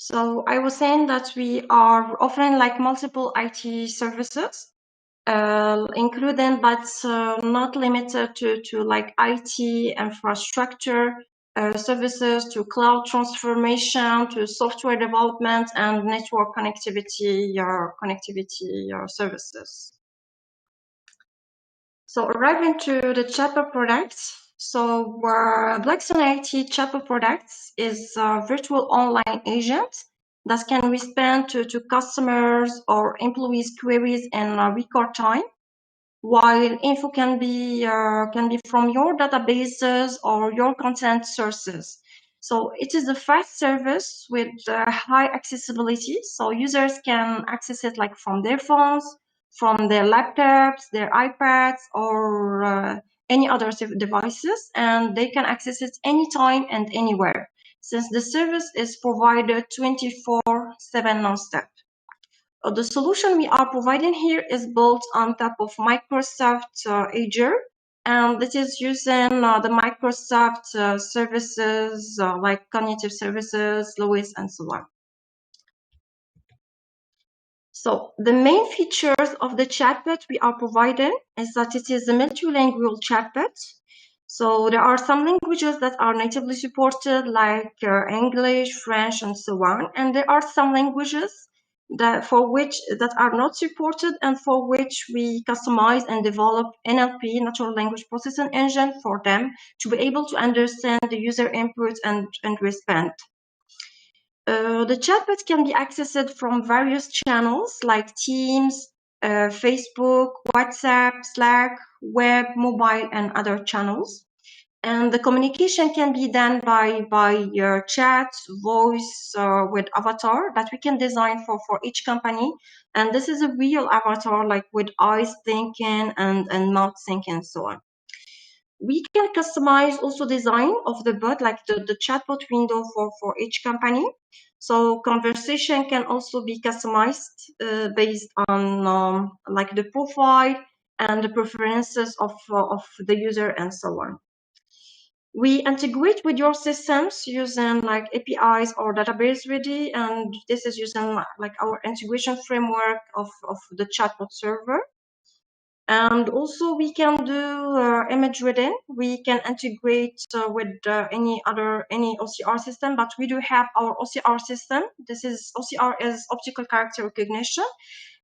So I was saying that we are offering like multiple IT services, including but not limited to like IT infrastructure services, to cloud transformation, to software development and network connectivity services. So arriving to the Chatbot products. So Blackstone eIT Chatbot products is a virtual online agent that can respond to customers or employees' queries in record time, while info can be from your databases or your content sources. So it is a fast service with high accessibility. So users can access it like from their phones, from their laptops, their iPads, or any other devices, and they can access it anytime and anywhere, since the service is provided 24/7 non-stop. The solution we are providing here is built on top of Microsoft Azure, and it is using the Microsoft services like cognitive services, Lewis, and so on. So the main features of the chatbot we are providing is that it is a multilingual chatbot. So there are some languages that are natively supported, like English, French, and so on. And there are some languages that are not supported and for which we customize and develop NLP, natural language processing engine, for them to be able to understand the user input and respond. The chatbot can be accessed from various channels like Teams, Facebook, WhatsApp, Slack, web, mobile, and other channels. And the communication can be done by your chat, voice, with avatar that we can design for each company. And this is a real avatar, like with eyes thinking and mouth thinking and so on. We can customize also design of the bot, like the chatbot window for each company. So conversation can also be customized based on like the profile and the preferences of the user and so on. We integrate with your systems using like APIs or database ready, and this is using like our integration framework of the chatbot server. And also we can do image reading. We can integrate with any OCR system, but we do have our OCR system. OCR is optical character recognition.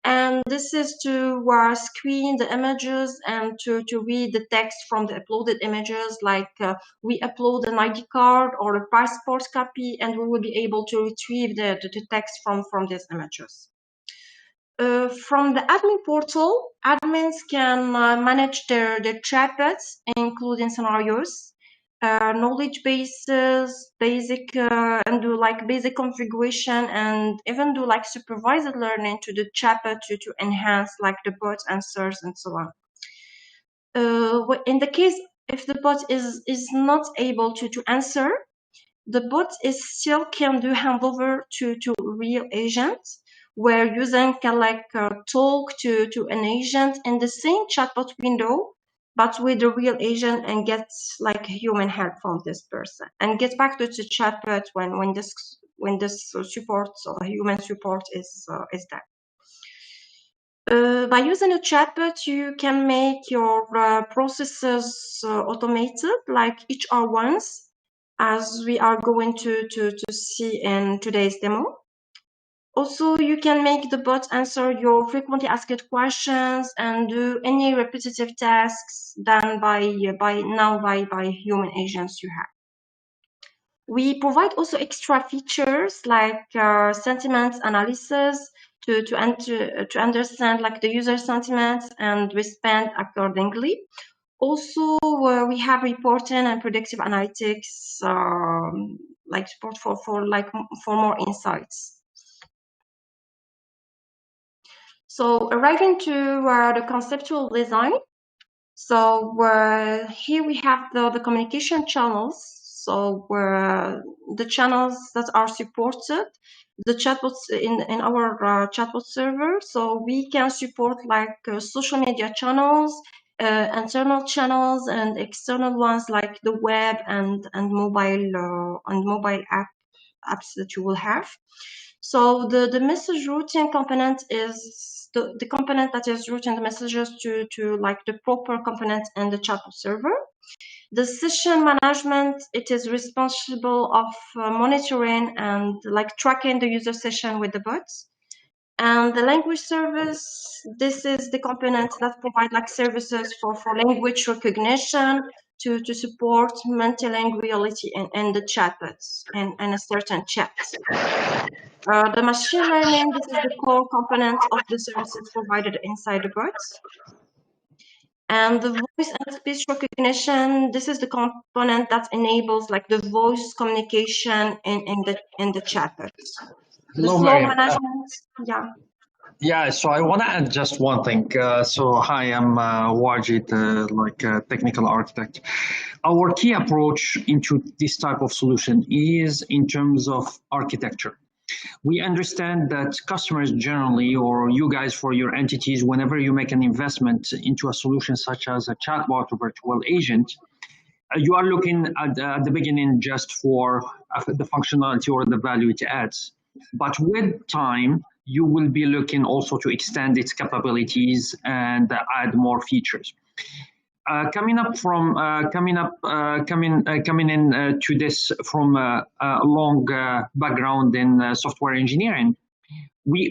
And this is to screen the images and to read the text from the uploaded images, like we upload an ID card or a passport copy, and we will be able to retrieve the text from these images. From the admin portal, admins can manage their chatbots, including scenarios, knowledge bases, and do like basic configuration, and even do like supervised learning to the chatbot to enhance like the bot answers and so on. In the case if the bot is not able to answer, the bot is still can do handover to real agents, where users can like talk to an agent in the same chatbot window, but with a real agent, and get like human help from this person, and get back to the chatbot when this support or human support is done. By using a chatbot, you can make your processes automated, like HR ones, as we are going to see in today's demo. Also, you can make the bot answer your frequently asked questions and do any repetitive tasks done by human agents you have. We provide also extra features like sentiment analysis to understand like the user sentiments and respond accordingly. Also, we have reporting and predictive analytics, like support for more insights. So arriving to the conceptual design. So here we have the communication channels. So the channels that are supported, the chatbots in our chatbot server. So we can support like social media channels, internal channels, and external ones like the web and mobile app apps that you will have. So the message routing component is the component that is routing the messages to like the proper component in the chatbot server. The session management, it is responsible of monitoring and like tracking the user session with the bots. And the language service, this is the component that provide like services for language recognition to support multilinguality in the chatbots and a certain chat. The machine learning, this is the core component of the services provided inside the bots. And the voice and speech recognition, this is the component that enables like the voice communication in the chatbots. The Hello, flow Mariam. management, yeah. Yeah, so I want to add just one thing. So hi, I'm Wajid, technical architect. Our key approach into this type of solution is in terms of architecture. We understand that customers generally, or you guys for your entities, whenever you make an investment into a solution such as a chatbot or virtual agent, you are looking at the beginning just for the functionality or the value it adds. But with time, you will be looking also to extend its capabilities and add more features. Coming in to this from a long background in software engineering,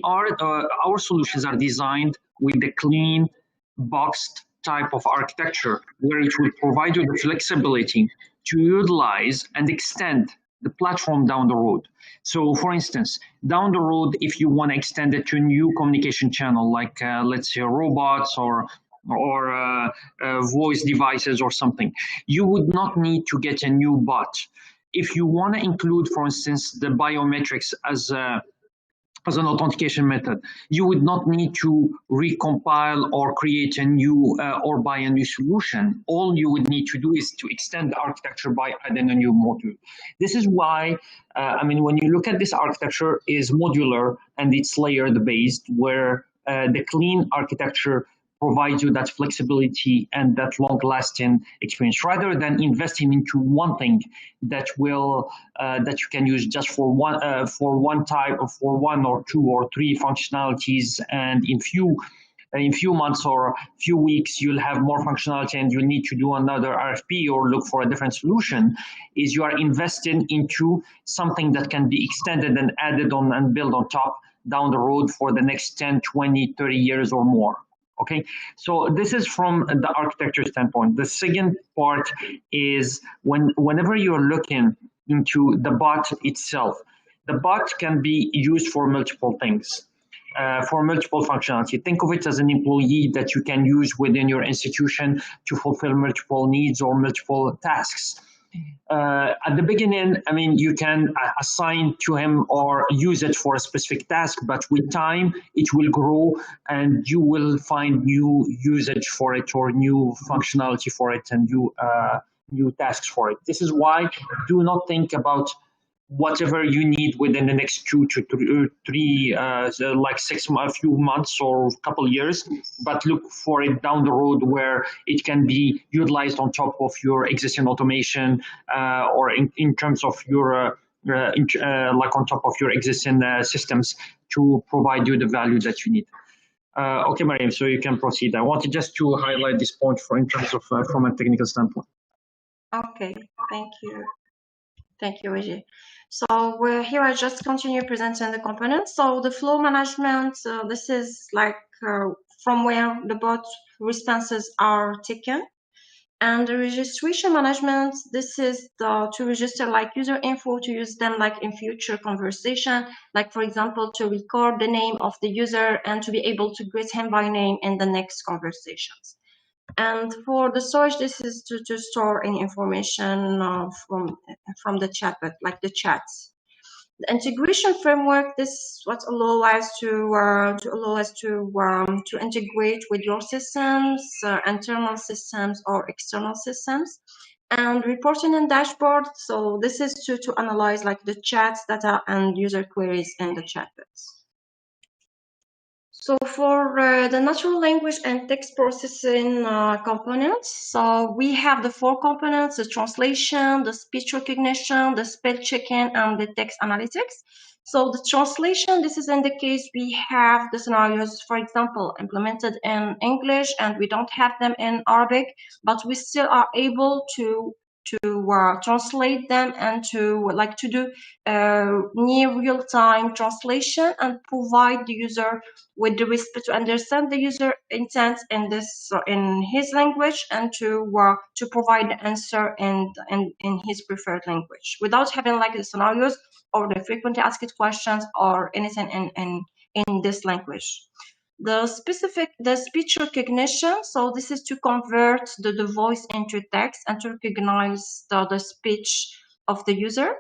our solutions are designed with the clean, boxed type of architecture where it will provide you the flexibility to utilize and extend the platform down the road. So for instance, down the road, if you want to extend it to a new communication channel, like let's say robots or voice devices or something, you would not need to get a new bot. If you want to include, for instance, the biometrics as an authentication method, you would not need to recompile or create a new or buy a new solution. All you would need to do is to extend the architecture by adding a new module. This is why, when you look at this architecture is modular and it's layered based, where the clean architecture provides you that flexibility and that long-lasting experience, rather than investing into one thing that will that you can use just for one type or for one or two or three functionalities, and in few months or few weeks you'll have more functionality and you'll need to do another RFP or look for a different solution. Is you are investing into something that can be extended and added on and built on top down the road for the next 10, 20, 30 years or more. Okay, so this is from the architecture standpoint. The second part is whenever you're looking into the bot itself, the bot can be used for multiple things, for multiple functionality. Think of it as an employee that you can use within your institution to fulfill multiple needs or multiple tasks. At the beginning, you can assign to him or use it for a specific task, but with time, it will grow and you will find new usage for it or new functionality for it and new tasks for it. This is why do not think about whatever you need within the next 2 to 3, like a few months or a couple years, but look for it down the road where it can be utilized on top of your existing automation or in terms of your like on top of your existing systems to provide you the value that you need. Okay, Mariam, so you can proceed. I wanted just to highlight this point in terms of from a technical standpoint. Okay, thank you. Thank you, Ajay. So we're here. I just continue presenting the components. So the flow management, this is like from where the bot responses are taken. And the registration management, this is to register like user info to use them like in future conversation, like for example, to record the name of the user and to be able to greet him by name in the next conversations. And for the storage, this is to store any information from the chatbot, like the chats. The integration framework, this is what allows us to integrate with your systems, internal systems or external systems, and reporting and dashboard. So this is to analyze like the chats data and user queries in the chatbots. So for the natural language and text processing components, so we have the 4 components: the translation, the speech recognition, the spell checking, and the text analytics. So the translation, this is in the case we have the scenarios, for example, implemented in English and we don't have them in Arabic, but we still are able to translate them and to do near real-time translation and provide the user with the respect to understand the user intent in his language and to provide the answer in his preferred language without having like the scenarios or the frequently asked questions or anything in this language. The speech recognition, so this is to convert the voice into text and to recognize the speech of the user.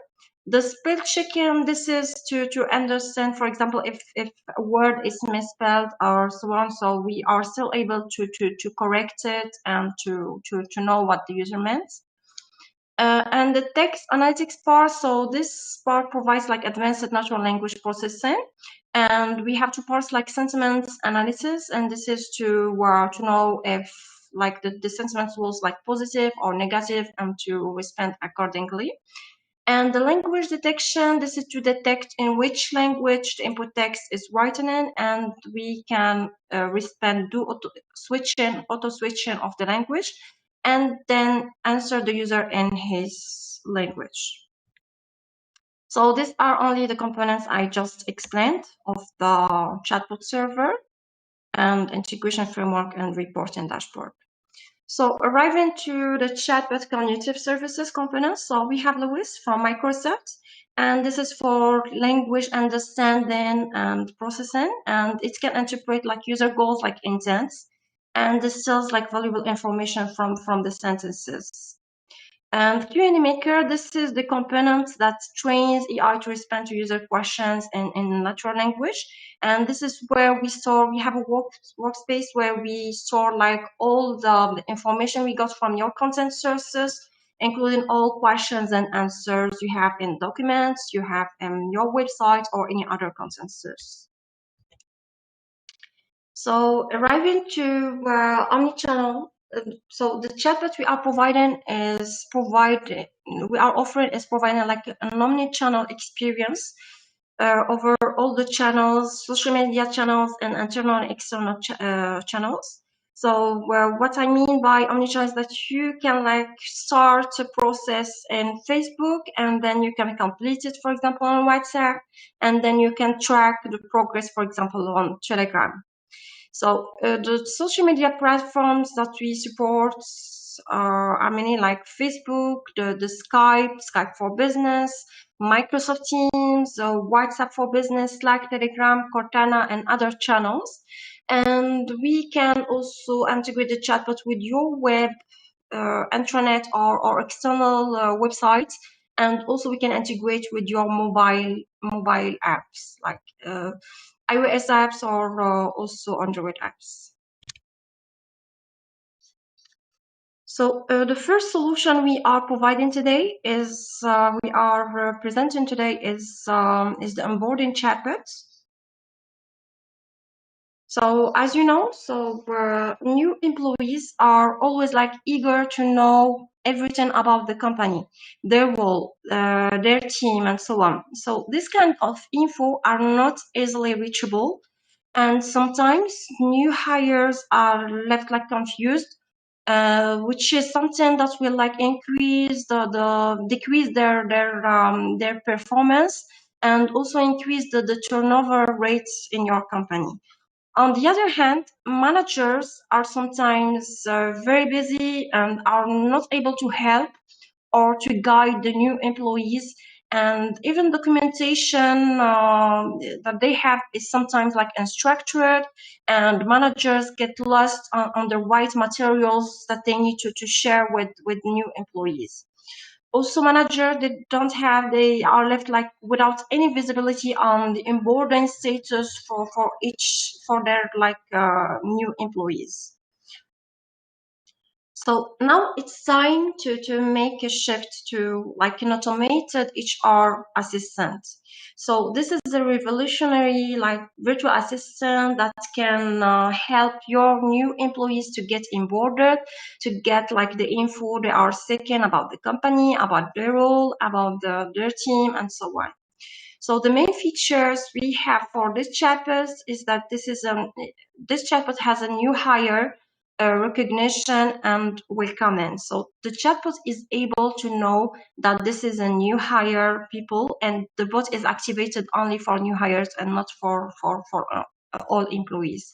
The spell checking, this is to understand, for example, if a word is misspelled or so on, so we are still able to correct it and to know what the user meant. And the text analytics part, so this part provides like advanced natural language processing, and we have to parse like sentiments analysis, and this is to know if like the sentiment was like positive or negative and to respond accordingly. And the language detection, this is to detect in which language the input text is written in, and we can respond, do auto switching of the language, and then answer the user in his language. So these are only the components I just explained of the chatbot server and integration framework and reporting dashboard. So arriving to the chatbot cognitive services components, so we have Lewis from Microsoft, and this is for language understanding and processing, and it can interpret like user goals like intents, and distills like valuable information from the sentences. And Q&A Maker, this is the component that trains AI to respond to user questions in natural language. And this is where we have a workspace where we store like all the information we got from your content sources, including all questions and answers you have in documents, you have in your website or any other content source. So arriving to Omni Channel, so the chatbot we are providing is providing like an Omni Channel experience over all the channels, social media channels, and internal and external channels. So what I mean by omnichannel is that you can like start a process in Facebook and then you can complete it, for example, on WhatsApp, and then you can track the progress, for example, on Telegram. So the social media platforms that we support are many, like Facebook, the Skype for Business, Microsoft Teams, WhatsApp for Business, Slack, Telegram, Cortana, and other channels. And we can also integrate the chatbot with your web intranet or external websites. And also we can integrate with your mobile apps like iOS apps or also Android apps. So the first solution we are providing today is presenting today is the onboarding chatbot. So as you know, new employees are always like eager to know everything about the company, their role, their team, and so on. So this kind of info are not easily reachable, and sometimes new hires are left like confused, which is something that will like increase decrease their performance and also increase the turnover rates in your company. On the other hand, managers are sometimes very busy and are not able to help or to guide the new employees, and even documentation that they have is sometimes like unstructured, and managers get lost on the right materials that they need to share with new employees. Also, managers they are left like without any visibility on the onboarding status for their like new employees. So now it's time to make a shift to like an automated HR assistant. So this is a revolutionary like virtual assistant that can help your new employees to get onboarded, to get like the info they are seeking about the company, about their role, about their team, and so on. So the main features we have for this chatbot is that this chatbot has a new hire recognition and welcoming. So the chatbot is able to know that this is a new hire people, and the bot is activated only for new hires and not for all employees.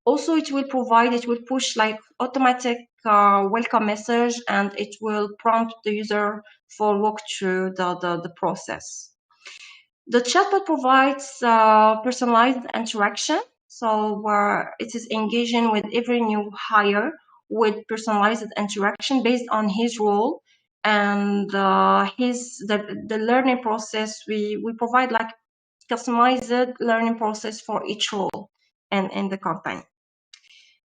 Also, it will push like automatic welcome message, and it will prompt the user for walk through the process. The chatbot provides personalized interaction, so where it is engaging with every new hire with personalized interaction based on his role and the learning process. We provide like customized learning process for each role in the company.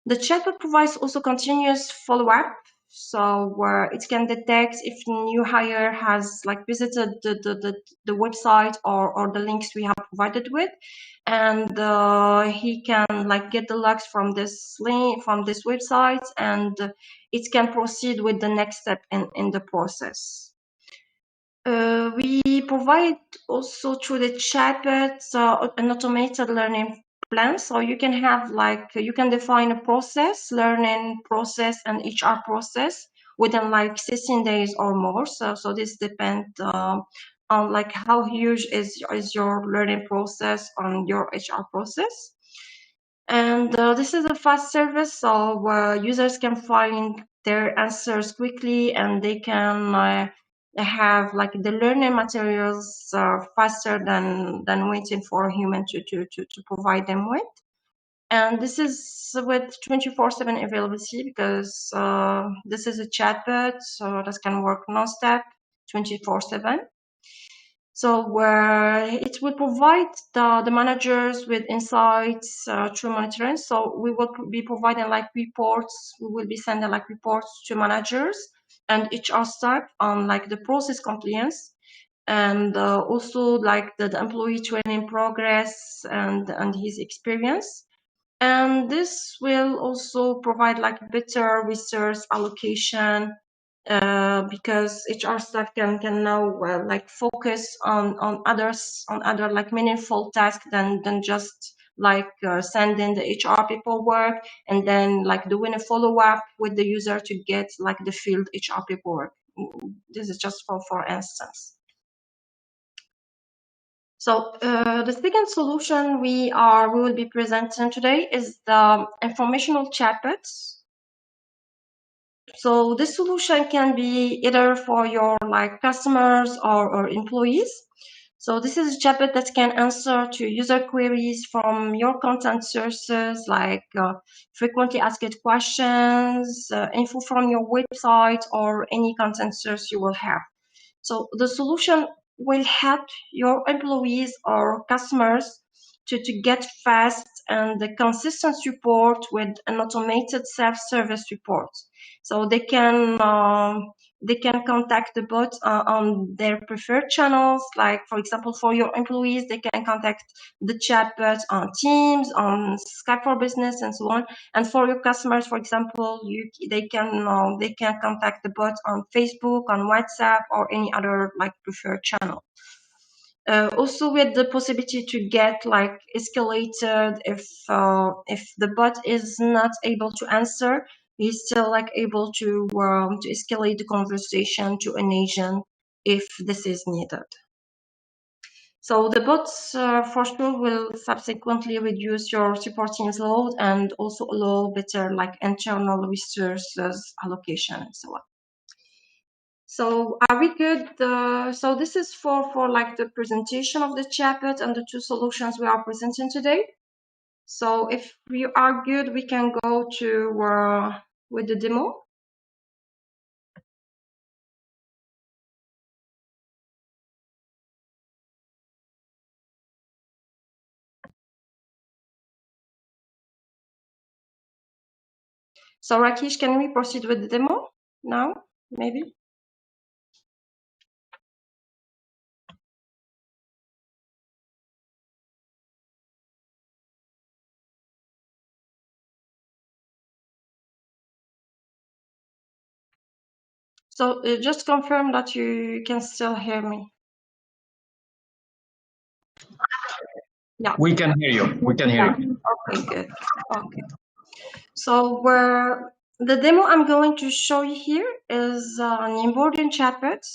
The chatbot provides also continuous follow-up, so where it can detect if new hire has like visited the website or the links we have provided with, and he can like get the logs from this link from this website, and it can proceed with the next step in the process. We provide also through the chatbot an automated learning plan. So you can have like, you can define a process, learning process and HR process within like 16 days or more. So this depends on like how huge is your learning process on your HR process. And this is a fast service, so users can find their answers quickly, and they can have like the learning materials faster than waiting for a human to provide them with. And this is with 24/7 availability, because this is a chatbot, so that can work non-stop 24/7. So where it will provide the managers with insights through monitoring. So we will be providing like reports. We will be sending like reports to managers and HR staff on like the process compliance, and also like the employee training progress and his experience. And this will also provide like better resource allocation, because HR staff can now like focus on other like meaningful tasks than just like sending the HR paperwork and then like doing a follow-up with the user to get like the field HR paperwork. This is just for instance. So the second solution we will be presenting today is the informational chatbots. So this solution can be either for your like customers or employees. So this is a chatbot that can answer to user queries from your content sources, like frequently asked questions, info from your website, or any content source you will have. So the solution will help your employees or customers to get fast and the consistent support with an automated self-service report. So they can contact the bot on their preferred channels. Like for example, for your employees, they can contact the chatbot on Teams, on Skype for Business, and so on. And for your customers, for example, they can contact the bot on Facebook, on WhatsApp, or any other like preferred channel. Also with the possibility to get like escalated if the bot is not able to answer, he's still like able to escalate the conversation to an agent if this is needed. So the bots for sure will subsequently reduce your support team's load and also allow better like internal resources allocation and so on. So are we good? So this is for like the presentation of the chatbot and the two solutions we are presenting today. So if we are good, we can go to with the demo. So Rakesh, can we proceed with the demo now, maybe? So just confirm that you can still hear me. Yeah. We can hear you. We can hear you. Okay, good. Okay. So the demo I'm going to show you here is an onboarding chatbot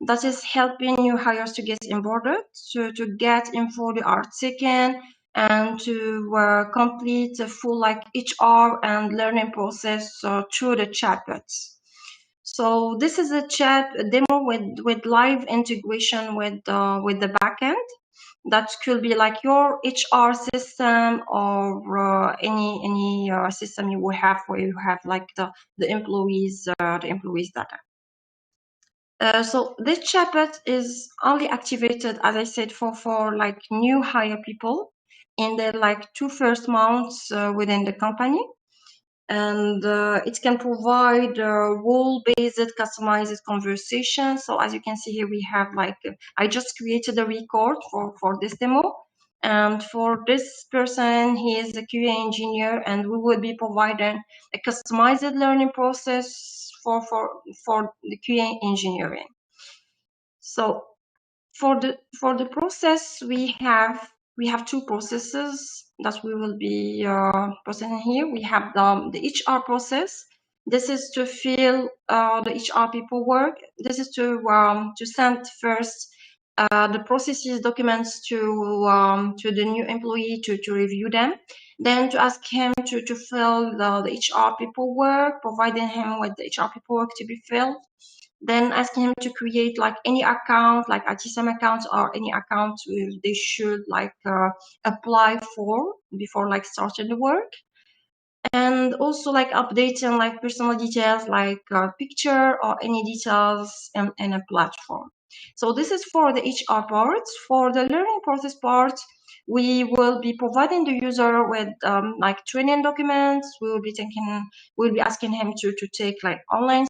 that is helping new hires to get onboarded, to get info they are seeking, and to complete a full like HR and learning process through the chatbots. So this is a demo with live integration with the backend. That could be like your HR system or any system you will have where you have like the employees data. So this chatbot is only activated, as I said, for like new hire people in the like 2 first months within the company. And it can provide role-based customized conversation. So as you can see here, we have like, I just created a record for this demo. And for this person, he is a QA engineer, and we will be providing a customized learning process for the QA engineering. So for the process, we have 2 processes that we will be processing here. We have the HR process. This is to fill the HR paperwork. This is to send first the processes documents to the new employee to review them. Then to ask him to fill the HR paperwork, providing him with the HR paperwork to be filled. Then asking him to create like any account, like ITSM accounts or any account they should like apply for before like starting the work. And also like updating like personal details like picture or any details in a platform. So this is for the HR part. For the learning process part, we will be providing the user with like training documents. We will be asking him to take like online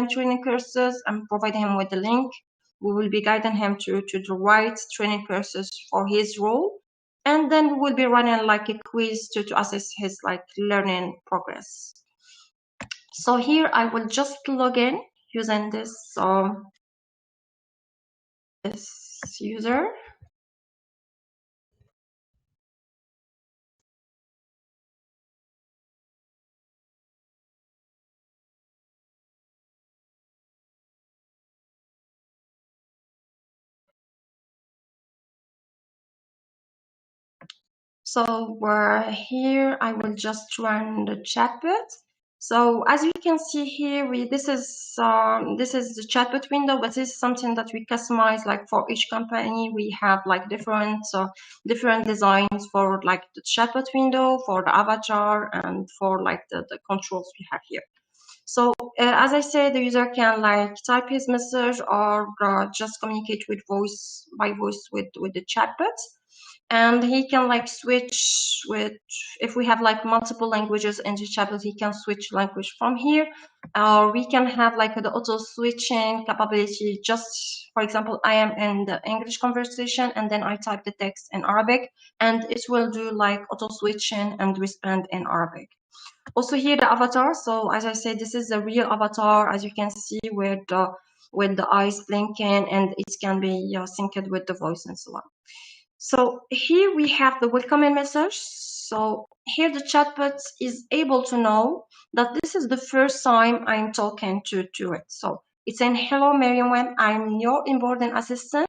training courses and providing him with the link. We will be guiding him to the right training courses for his role. And then we will be running like a quiz to assess his like learning progress. So here I will just log in using this user. So here I will just run the chatbot. So as you can see here, this is the chatbot window, but this is something that we customize like for each company. We have like different designs for like the chatbot window, for the avatar, and for like the controls we have here. So as I said, the user can like type his message or just communicate with by voice with the chatbot. And he can like switch with, if we have like multiple languages in the chatbot, he can switch language from here. Or we can have like the auto switching capability. Just for example, I am in the English conversation and then I type the text in Arabic and it will do like auto switching and respond in Arabic. Also here the avatar. So as I said, this is a real avatar, as you can see, with the eyes blinking, and it can be synced with the voice and so on. So here we have the welcoming message. So here the chatbot is able to know that this is the first time I'm talking to it. So it's saying, hello, Miriam, I'm your onboarding assistant.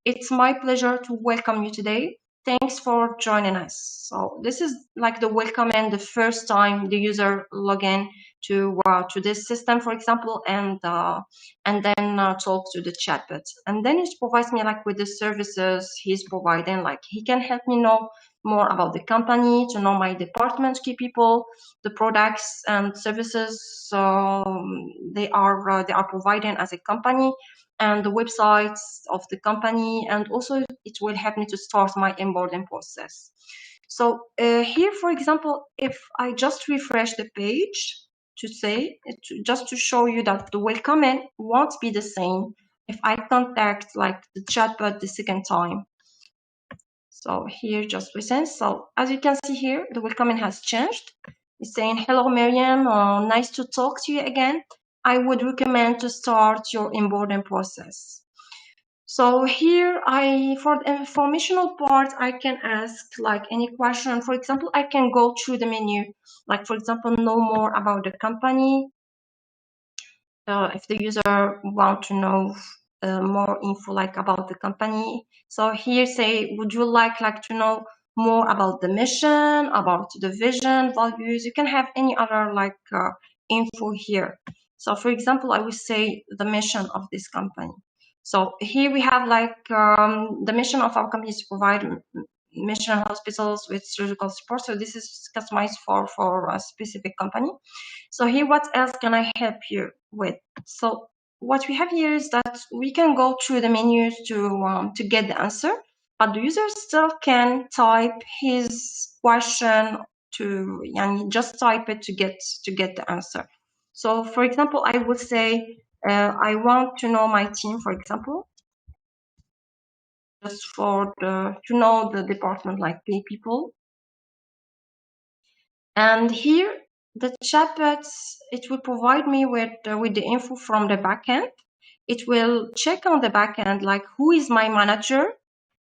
It's my pleasure to welcome you today. Thanks for joining us. So this is like the welcoming the first time the user log in to this system, for example, and then talk to the chatbot. And then it provides me like with the services he's providing, like he can help me know more about the company, to know my department, key people, the products and services they are providing as a company, and the websites of the company, and also it will help me to start my onboarding process. So here, for example, if I just refresh the page just to show you that the welcoming won't be the same if I contact like the chatbot the second time. So here, just listen. So as you can see here, the welcoming has changed. It's saying, hello, Miriam, nice to talk to you again. I would recommend to start your onboarding process. So here for the informational part, I can ask like any question. For example, I can go through the menu, like for example, know more about the company. If the user want to know more info like about the company. So here say, would you like to know more about the mission, about the vision, values? You can have any other info here. So for example, I would say the mission of this company. So here we have the mission of our company is to provide mission hospitals with surgical support. So this is customized for a specific company. So here, what else can I help you with? So what we have here is that we can go through the menus to get the answer, but the user still can type his question to and just type it to get the answer. So for example, I would say I want to know my team, for example, just to know the department like pay people. And here, the chatbots, it will provide me with the info from the backend. It will check on the backend, like who is my manager,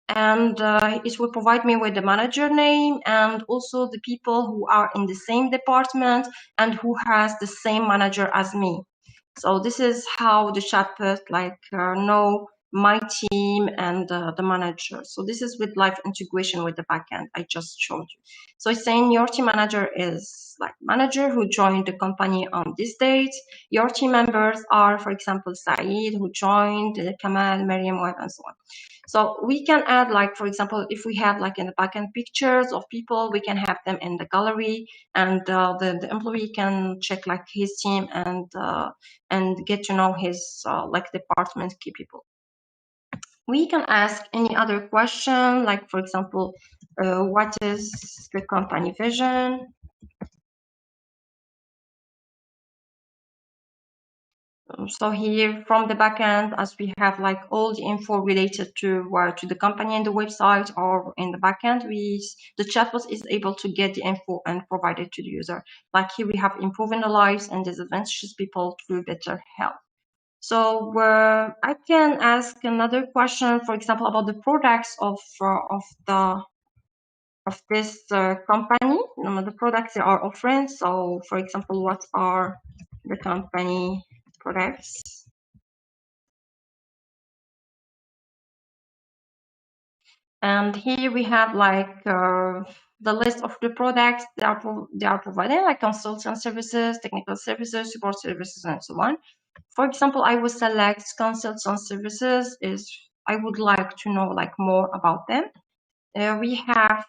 and it will provide me with the manager name and also the people who are in the same department and who has the same manager as me. So this is how the chatbot know my team and the manager. So this is with live integration with the backend I just showed you. So it's saying your team manager is manager who joined the company on this date. Your team members are, for example, Saeed who joined, Kamal, Mariam, and so on. So we can add for example, if we have in the backend pictures of people, we can have them in the gallery, and the employee can check his team and get to know his department key people. We can ask any other question, for example, what is the company vision? So here from the backend, as we have all the info related to the company and the website or in the backend, the chatbot is able to get the info and provide it to the user. Like here we have improving the lives and disadvantaged people through better health. So I can ask another question, for example, about the products of this company, the products they are offering. So for example, what are the company products? And here we have the list of the products they are providing, like consultant services, technical services, support services, and so on. For example, I would select consultant services. I would like to know more about them. We have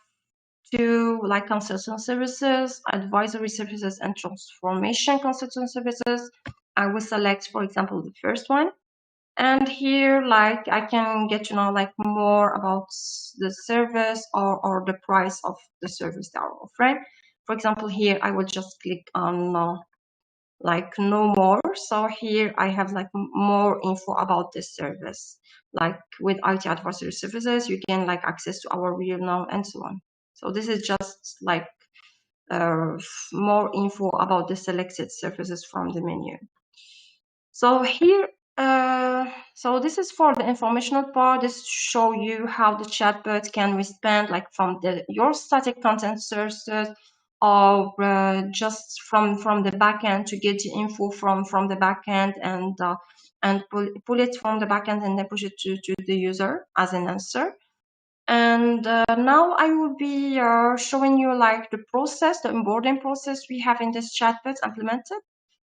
two consultant services, advisory services, and transformation consultant services. I will select, for example, the first one. And here, I can get to know more about the service or the price of the service they are offering. For example, here I will just click on know more. So here I have more info about this service. With IT advisory services, you can access to our real now and so on. So this is just more info about the selected services from the menu. So here, so this is for the informational part. This show you how the chatbot can respond from your static content sources or just from the backend to get the info from the backend and pull it from the backend and then push it to the user as an answer. And now I will be showing you the process, the onboarding process we have in this chatbot implemented.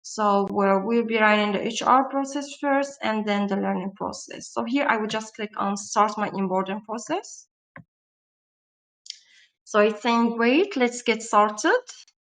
So we'll be running the HR process first and then the learning process. So here I will just click on start my onboarding process. So it's saying, great, let's get started.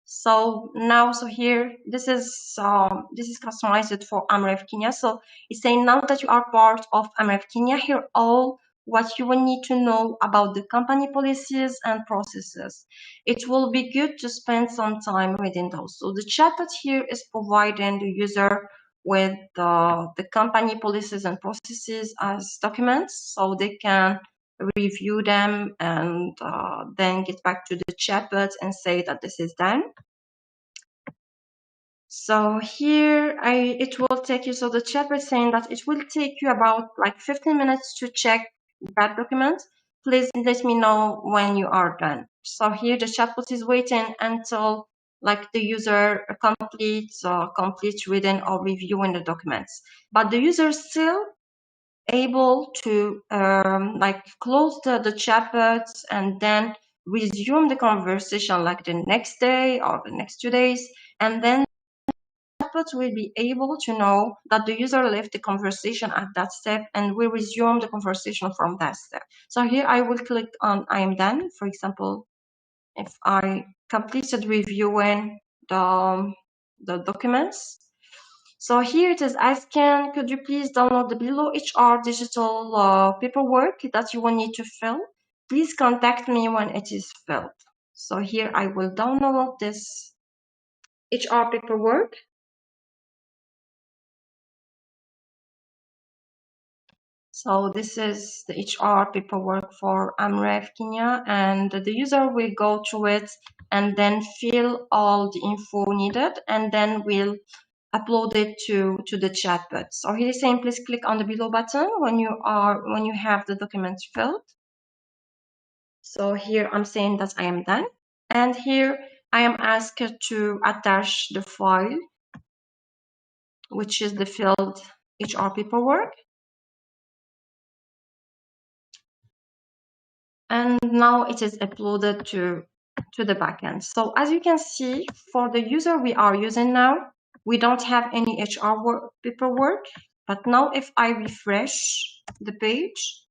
So now, so here, this is customized for AMREF Kenya. So it's saying now that you are part of AMREF Kenya, here all what you will need to know about the company policies and processes. It will be good to spend some time reading those. So the chatbot here is providing the user with the company policies and processes as documents, so they can review them and then get back to the chatbot and say that this is done. So here it will take you, so the chatbot is saying that it will take you about like 15 minutes to check that document. Please let me know when you are done. So here the chatbot is waiting until like the user completes reading or reviewing the documents. But the user is still able to like close the chatbots and then resume the conversation like the next day or the next 2 days, and then chatbot will be able to know that the user left the conversation at that step and will resume the conversation from that step. So here I will click on I am done. For example, if I completed reviewing the documents. So here it is asking, could you please download the below HR digital paperwork that you will need to fill? Please contact me when it is filled. So here I will download this HR paperwork. So this is the HR paperwork for AMREF Kenya, and the user will go through it and then fill all the info needed, and then we'll upload it to the chatbot. So here is saying, please click on the below button when you have the documents filled. So here I'm saying that I am done, and here I am asked to attach the file, which is the filled HR paperwork. And now it is uploaded to the backend. So as you can see, for the user we are using now, we don't have any HR paperwork. But now if I refresh the page,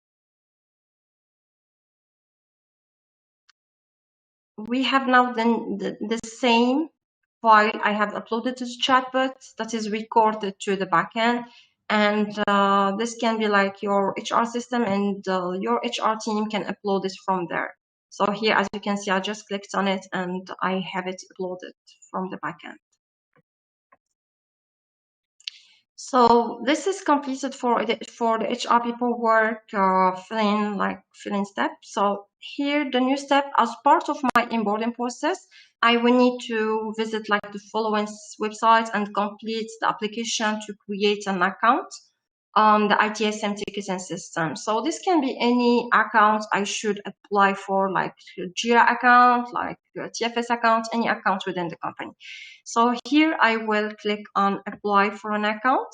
we have now the same file I have uploaded to the chatbot that is recorded to the backend. And this can be like your HR system, and your HR team can upload it from there. So here, as you can see, I just clicked on it and I have it uploaded from the backend. So this is completed for the HR paperwork filling step. So here, the new step, as part of my onboarding process, I will need to visit like the following websites and complete the application to create an account on the ITSM ticketing system. So this can be any account I should apply for, like Jira account, like TFS account, any account within the company. So here I will click on apply for an account,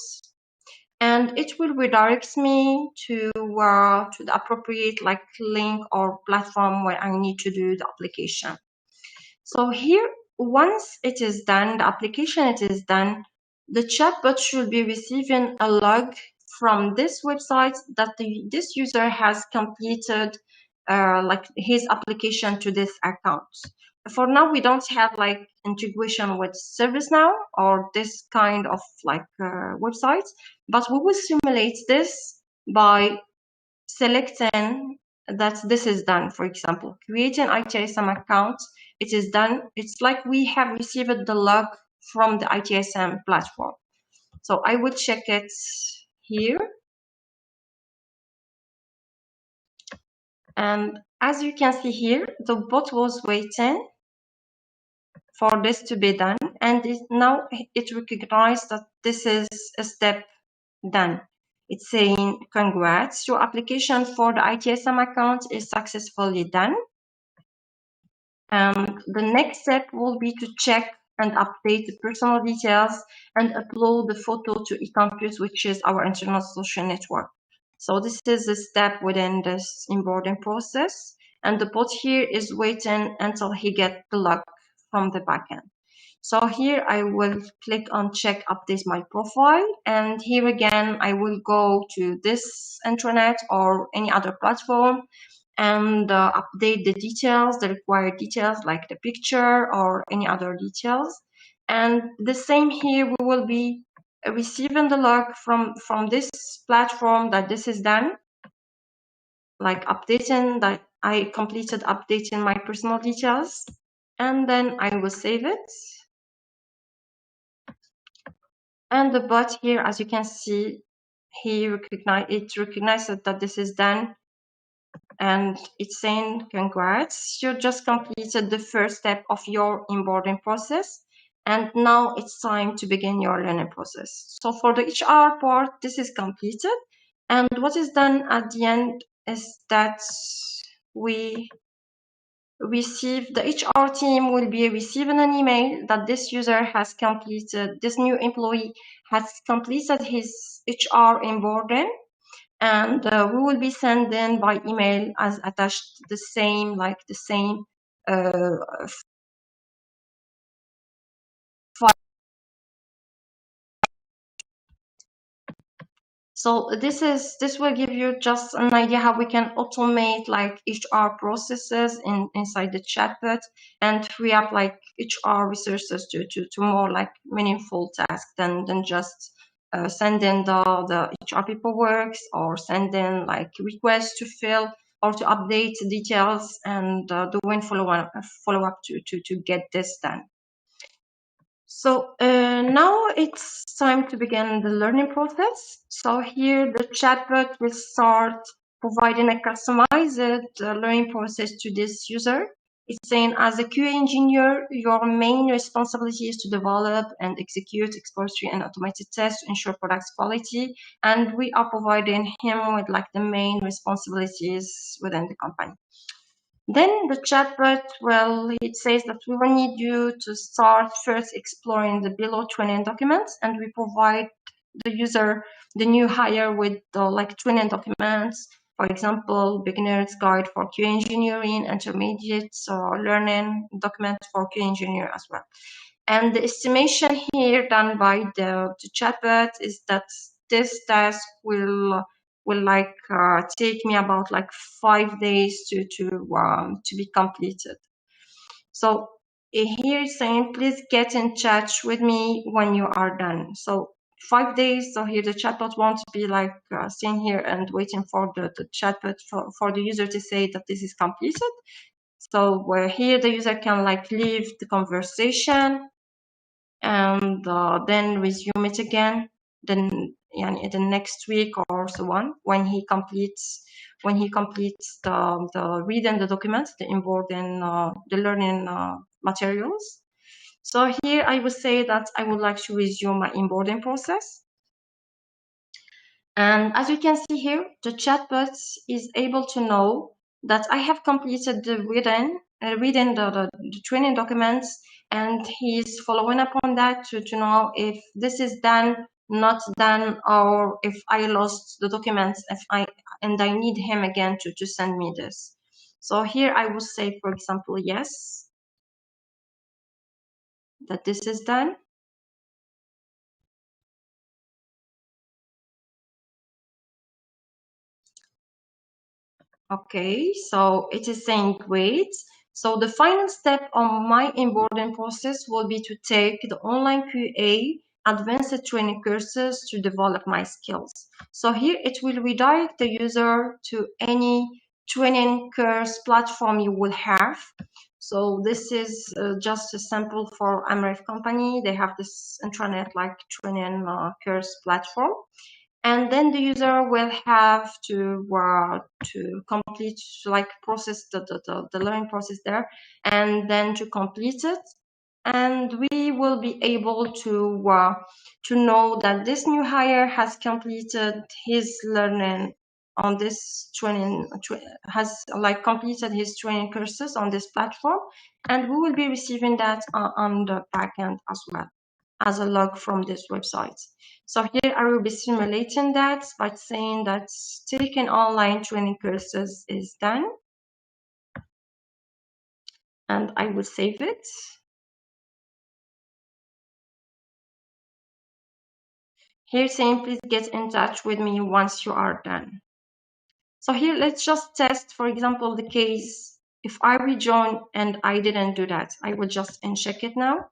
and it will redirect me to the appropriate like link or platform where I need to do the application. So here, once it is done, the application it is done, the chatbot should be receiving a log from this website that this user has completed like his application to this account. For now, we don't have like integration with ServiceNow or this kind of like websites, but we will simulate this by selecting that this is done. For example, creating ITSM account, it is done. It's like we have received the log from the ITSM platform. So I will check it here. And as you can see here, the bot was waiting for this to be done, and now it recognized that this is a step done. It's saying, congrats, your application for the ITSM account is successfully done. And the next step will be to check and update the personal details and upload the photo to eCampus, which is our internal social network. So this is a step within this onboarding process. And the bot here is waiting until he gets the log from the backend. So here I will click on check update my profile. And here again, I will go to this intranet or any other platform and update the details, the required details like the picture or any other details. And the same here, we will be receiving the log from this platform that this is done, like updating that I completed updating my personal details, and then I will save it. And the bot here, as you can see, it recognizes that this is done. And it's saying, congrats, you just completed the first step of your onboarding process. And now it's time to begin your learning process. So for the HR part, this is completed. And what is done at the end is that we receive, the HR team will be receiving an email that this user has completed, this new employee has completed his HR onboarding, and we will be sending by email as attached the same, So this will give you just an idea how we can automate like HR processes inside the chatbot and free up like HR resources to more like meaningful tasks than just sending the HR paperwork or sending like requests to fill or to update details and doing follow up to get this done. So now it's time to begin the learning process. So here the chatbot will start providing a customized learning process to this user. It's saying, as a QA engineer, your main responsibility is to develop and execute exploratory and automated tests to ensure product quality. And we are providing him with like the main responsibilities within the company. Then the chatbot, well, it says that we will need you to start first exploring the below training documents, and we provide the user, the new hire, with like training documents, for example, beginner's guide for QA engineering, intermediate learning document for QA engineer as well. And the estimation here done by the chatbot is that this task will like take me about like 5 days to be completed. So here it's saying, please get in touch with me when you are done. So 5 days. So here the chatbot won't be like sitting here and waiting for the chatbot for the user to say that this is completed. So where here the user can like leave the conversation and then resume it again. Then in the next week or so on, when he completes the reading the documents, the onboarding, the learning materials. So here I would say that I would like to resume my onboarding process. And as you can see here, the chatbot is able to know that I have completed the reading the training documents, and he's following up on that to know if this is done, not done, or if I lost the documents, and I need him again to send me this. So here I will say, for example, yes, that this is done. Okay, so it is saying great. So the final step on my onboarding process will be to take the online QA advanced training courses to develop my skills. So here it will redirect the user to any training course platform you will have. So this is just a sample for Amref company. They have this intranet like training course platform. And then the user will have to complete, like process the learning process there, and then to complete it. And we will be able to know that this new hire has completed his learning on this training, has like completed his training courses on this platform, and we will be receiving that on the backend as well as a log from this website. So here I will be simulating that by saying that taking online training courses is done. And I will save it. Here saying, please get in touch with me once you are done. So here, let's just test, for example, the case. If I rejoin and I didn't do that, I will just uncheck it now.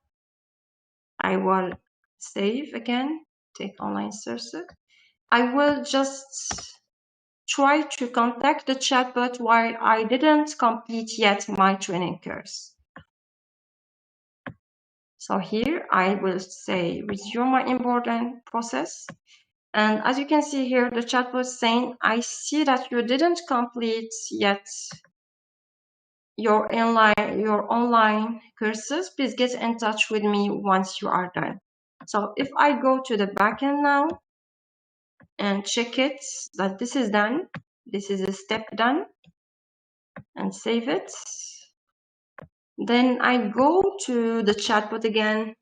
I will save again, take online sources. I will just try to contact the chatbot while I didn't complete yet my training course. So here I will say resume my onboarding process. And as you can see here, the chatbot is saying, I see that you didn't complete yet your online courses, please get in touch with me once you are done. So if I go to the backend now and check it that this is done, this is a step done, and save it. Then I go to the chatbot again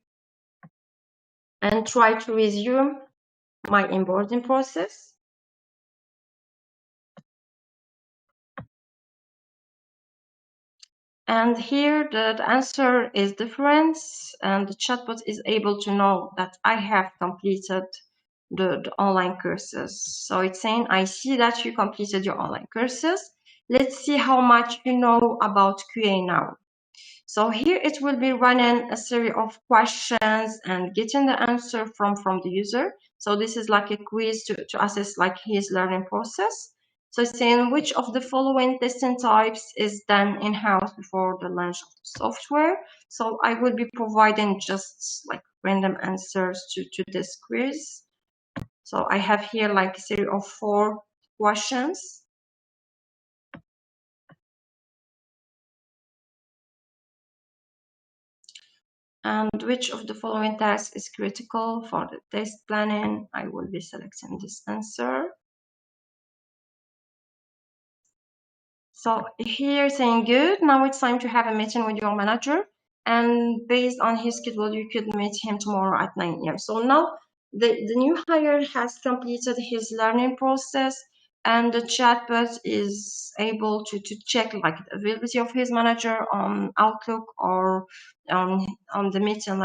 and try to resume my onboarding process. And here the answer is different, and the chatbot is able to know that I have completed the online courses. So it's saying, I see that you completed your online courses. Let's see how much you know about QA now. So here it will be running a series of questions and getting the answer from the user. So this is like a quiz to assess like his learning process. So it's saying which of the following testing types is done in-house before the launch of the software. So I will be providing just like random answers to this quiz. So I have here like a series of 4 questions. And which of the following tasks is critical for the test planning? I will be selecting this answer. So here saying good, now it's time to have a meeting with your manager, and based on his schedule, you could meet him tomorrow at 9 a.m. So now the new hire has completed his learning process, and the chatbot is able to check like the availability of his manager on Outlook or on the meeting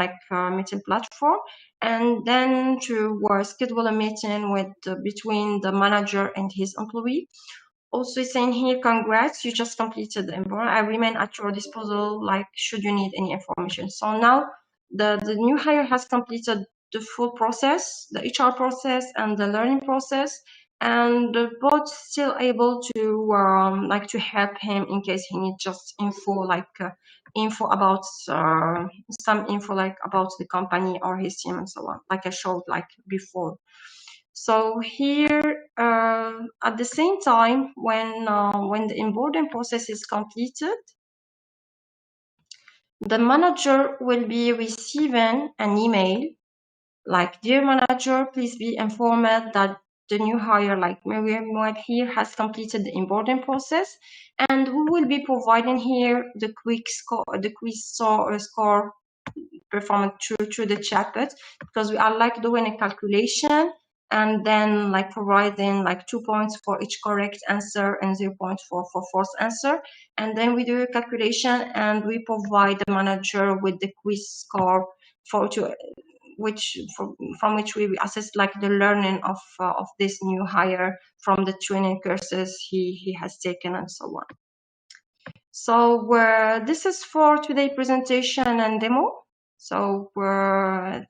meeting platform, and then to schedule a meeting with between the manager and his employee. Also saying here, congrats, you just completed the onboarding. I remain at your disposal, like should you need any information. So now the new hire has completed the full process, the HR process and the learning process, and the bot still able to to help him in case he needs just info info about some info like about the company or his team and so on, like I showed like before. So here, at the same time, when the onboarding process is completed, the manager will be receiving an email like, dear manager, please be informed that the new hire like Miriam here has completed the onboarding process, and we will be providing here the quiz score performance through the chatbot, because we are like doing a calculation and then like providing like 2 points for each correct answer and 0 points for false answer. And then we do a calculation and we provide the manager with the quiz score from which we assess like the learning of this new hire from the training courses he has taken and so on. So this is for today's presentation and demo. So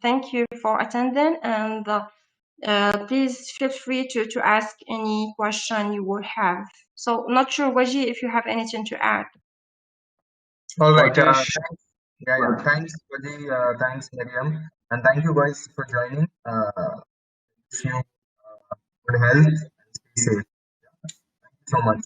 thank you for attending, and please feel free to ask any question you would have. So not sure, Waji, if you have anything to add. All right. Rajesh. Thanks, Waji. Thanks, Miriam. And thank you guys for joining. Wish you good health and stay safe. Thank you so much.